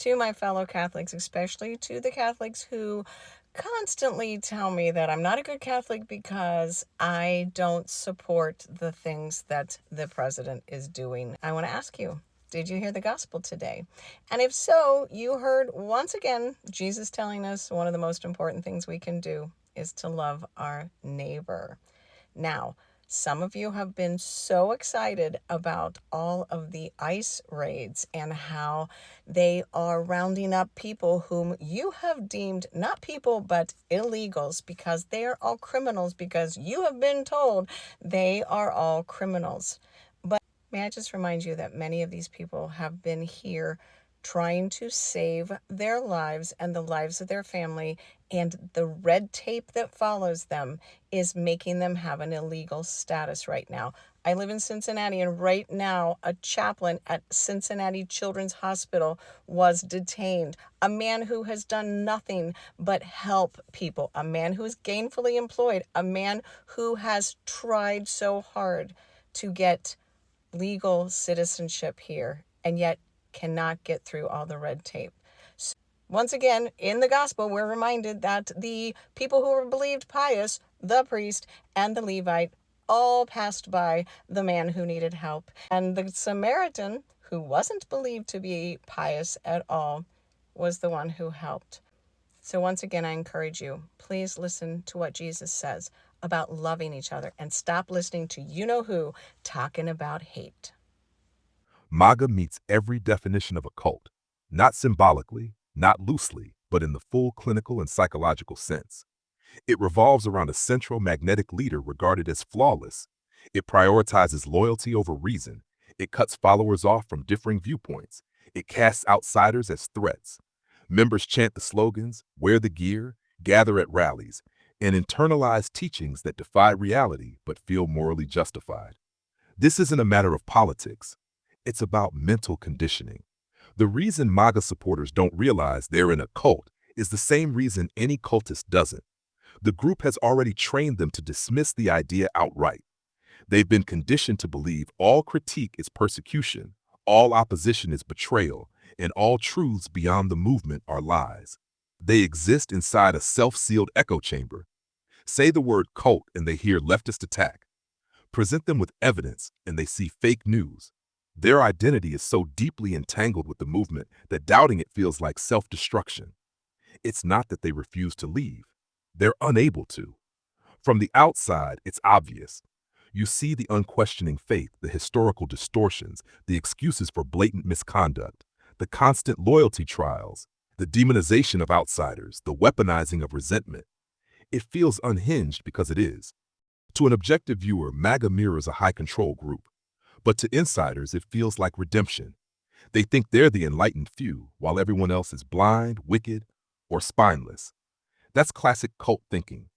to my fellow Catholics, especially to the Catholics who constantly tell me that I'm not a good Catholic because I don't support the things that the president is doing. I want to ask you, did you hear the gospel today? And if so, you heard once again Jesus telling us one of the most important things we can do is to love our neighbor. Now, some of you have been so excited about all of the ICE raids and how they are rounding up people whom you have deemed not people but illegals because they are all criminals, because you have been told they are all criminals. But may I just remind you that many of these people have been here trying to save their lives and the lives of their family, and the red tape that follows them is making them have an illegal status right now. I live in Cincinnati, and right now a chaplain at Cincinnati Children's Hospital was detained. A man who has done nothing but help people, a man who is gainfully employed, a man who has tried so hard to get legal citizenship here, and yet cannot get through all the red tape. So once again, in the gospel, we're reminded that the people who were believed pious, the priest and the Levite, all passed by the man who needed help. And the Samaritan, who wasn't believed to be pious at all, was the one who helped. So once again, I encourage you, please listen to what Jesus says about loving each other and stop listening to you-know-who talking about hate. MAGA meets every definition of a cult, not symbolically, not loosely, but in the full clinical and psychological sense. It revolves around a central magnetic leader regarded as flawless. It prioritizes loyalty over reason. It cuts followers off from differing viewpoints. It casts outsiders as threats. Members chant the slogans, wear the gear, gather at rallies, and internalize teachings that defy reality but feel morally justified. This isn't a matter of politics. It's about mental conditioning. The reason MAGA supporters don't realize they're in a cult is the same reason any cultist doesn't. The group has already trained them to dismiss the idea outright. They've been conditioned to believe all critique is persecution, all opposition is betrayal, and all truths beyond the movement are lies. They exist inside a self-sealed echo chamber. Say the word cult and they hear leftist attack. Present them with evidence and they see fake news. Their identity is so deeply entangled with the movement that doubting it feels like self-destruction. It's not that they refuse to leave. They're unable to. From the outside, it's obvious. You see the unquestioning faith, the historical distortions, the excuses for blatant misconduct, the constant loyalty trials, the demonization of outsiders, the weaponizing of resentment. It feels unhinged because it is. To an objective viewer, MAGA mirrors a high-control group. But to insiders, it feels like redemption. They think they're the enlightened few, while everyone else is blind, wicked, or spineless. That's classic cult thinking,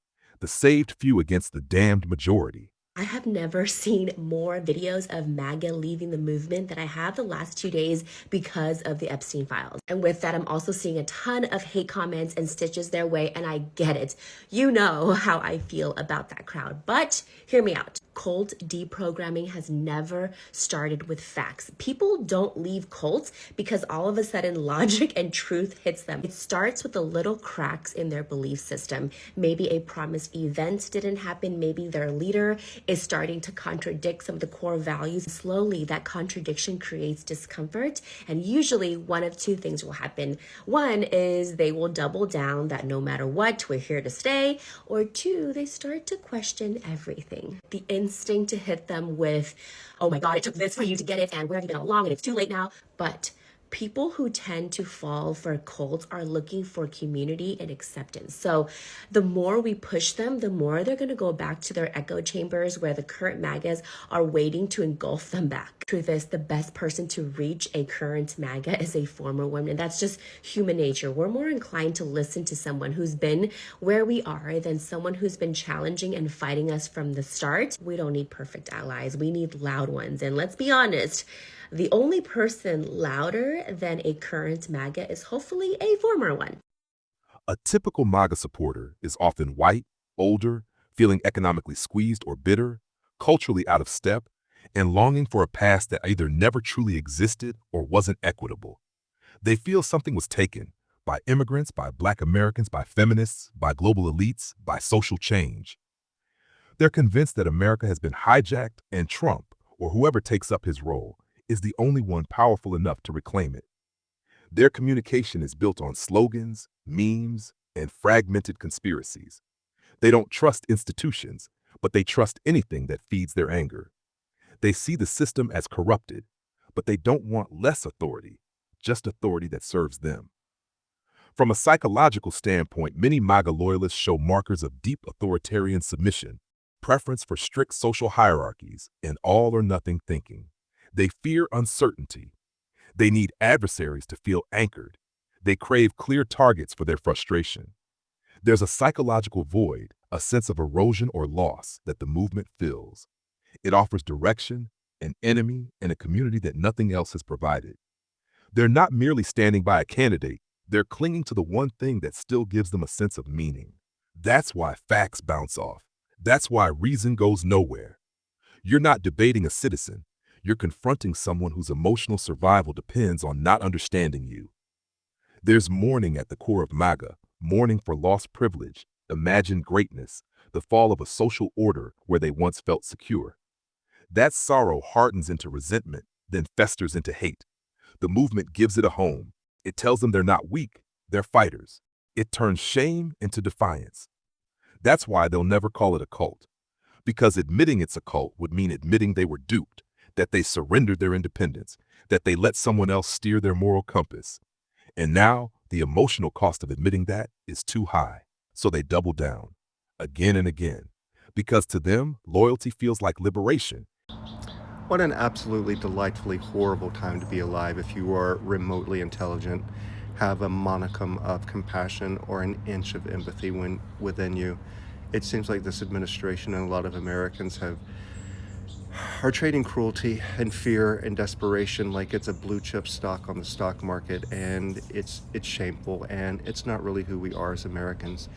the saved few against the damned majority. I have never seen more videos of MAGA leaving the movement than I have the last 2 days because of the Epstein files. And with that, I'm also seeing a ton of hate comments and stitches their way, and I get it. You know how I feel about that crowd, but hear me out. Cult deprogramming has never started with facts. People don't leave cults because all of a sudden logic and truth hits them. It starts with the little cracks in their belief system. Maybe a promised event didn't happen. Maybe their leader is starting to contradict some of the core values. Slowly, that contradiction creates discomfort, and usually one of two things will happen. One is they will double down that no matter what, we're here to stay, or two, they start to question everything. The instinct to hit them with, oh my God, it took this for you to get it, and where have you been all along, and it's too late now. But people who tend to fall for cults are looking for community and acceptance. So the more we push them, the more they're going to go back to their echo chambers where the current MAGAs are waiting to engulf them back. Truth is, the best person to reach a current MAGA is a former one, and that's just human nature. We're more inclined to listen to someone who's been where we are than someone who's been challenging and fighting us from the start. We don't need perfect allies. We need loud ones. And let's be honest, the only person louder than a current MAGA is hopefully a former one. A typical MAGA supporter is often white, older, feeling economically squeezed or bitter, culturally out of step, and longing for a past that either never truly existed or wasn't equitable. They feel something was taken by immigrants, by Black Americans, by feminists, by global elites, by social change. They're convinced that America has been hijacked and Trump, or whoever takes up his role, is the only one powerful enough to reclaim it. Their communication is built on slogans, memes, and fragmented conspiracies. They don't trust institutions, but they trust anything that feeds their anger. They see the system as corrupted, but they don't want less authority, just authority that serves them. From a psychological standpoint, many MAGA loyalists show markers of deep authoritarian submission, preference for strict social hierarchies, and all-or-nothing thinking. They fear uncertainty. They need adversaries to feel anchored. They crave clear targets for their frustration. There's a psychological void, a sense of erosion or loss that the movement fills. It offers direction, an enemy, and a community that nothing else has provided. They're not merely standing by a candidate, they're clinging to the one thing that still gives them a sense of meaning. That's why facts bounce off. That's why reason goes nowhere. You're not debating a citizen. You're confronting someone whose emotional survival depends on not understanding you. There's mourning at the core of MAGA, mourning for lost privilege, imagined greatness, the fall of a social order where they once felt secure. That sorrow hardens into resentment, then festers into hate. The movement gives it a home. It tells them they're not weak, they're fighters. It turns shame into defiance. That's why they'll never call it a cult. Because admitting it's a cult would mean admitting they were duped, that they surrendered their independence, that they let someone else steer their moral compass. And now, the emotional cost of admitting that is too high. So they double down, again and again. Because to them, loyalty feels like liberation. What an absolutely delightfully horrible time to be alive if you are remotely intelligent, have a modicum of compassion or an inch of empathy within you. It seems like this administration and a lot of Americans are trading cruelty and fear and desperation like it's a blue chip stock on the stock market, and it's shameful, and it's not really who we are as Americans.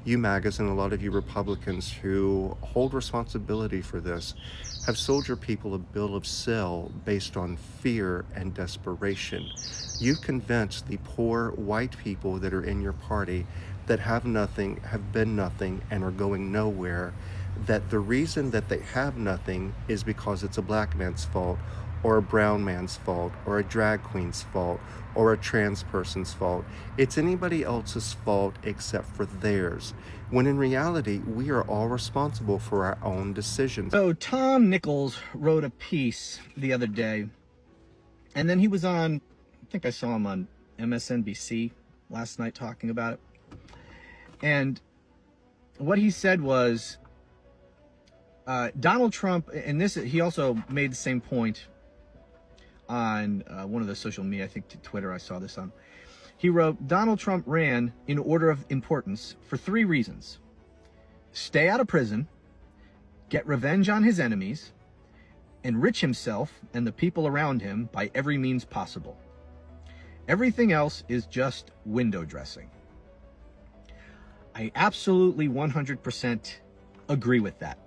You MAGAs and a lot of you Republicans who hold responsibility for this have sold your people a bill of sale based on fear and desperation. You've convinced the poor white people that are in your party that have nothing, have been nothing, and are going nowhere, that the reason that they have nothing is because it's a black man's fault, or a brown man's fault, or a drag queen's fault, or a trans person's fault. It's anybody else's fault except for theirs, when in reality, we are all responsible for our own decisions. So Tom Nichols wrote a piece the other day, and then he was on, I think I saw him on MSNBC last night talking about it. And what he said was, Donald Trump, and this, he also made the same point on one of the social media, I think Twitter, I saw this on. He wrote, Donald Trump ran in order of importance for 3 reasons: stay out of prison, get revenge on his enemies, enrich himself and the people around him by every means possible. Everything else is just window dressing. I absolutely 100% agree with that.